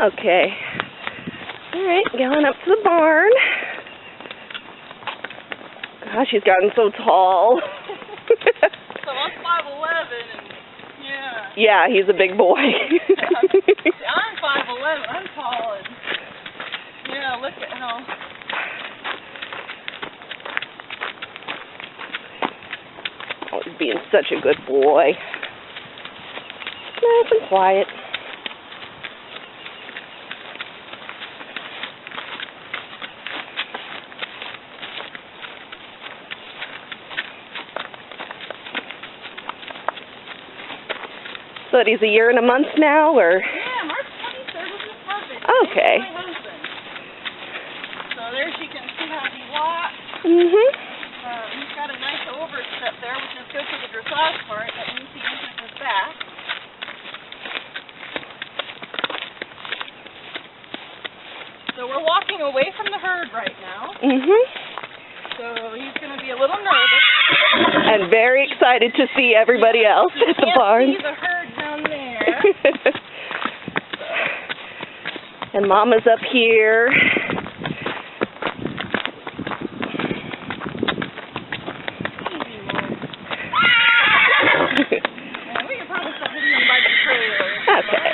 Okay. All right, going up to the barn. Gosh, she's gotten so tall. So I'm 5'11", and yeah. Yeah, he's a big boy. I'm 5'11". I'm tall, and yeah, look at how. Oh, he's being such a good boy. Nice and quiet. So he's a year and a month now, or? Yeah, March 23rd is his birthday. Okay. My husband. So there she can see how he walks. He's got a nice overstep there, which is good for the dressage part. That means he uses his back. So we're walking away from the herd right now. So he's going to be a little nervous. And very excited to see everybody else at the barn. See the herd down there. And Mama's up here. We can probably start hitting him by the trailer. Okay.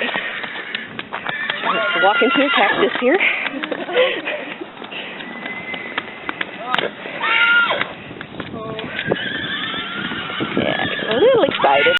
Let's walk into a cactus here. Yeah, a little excited.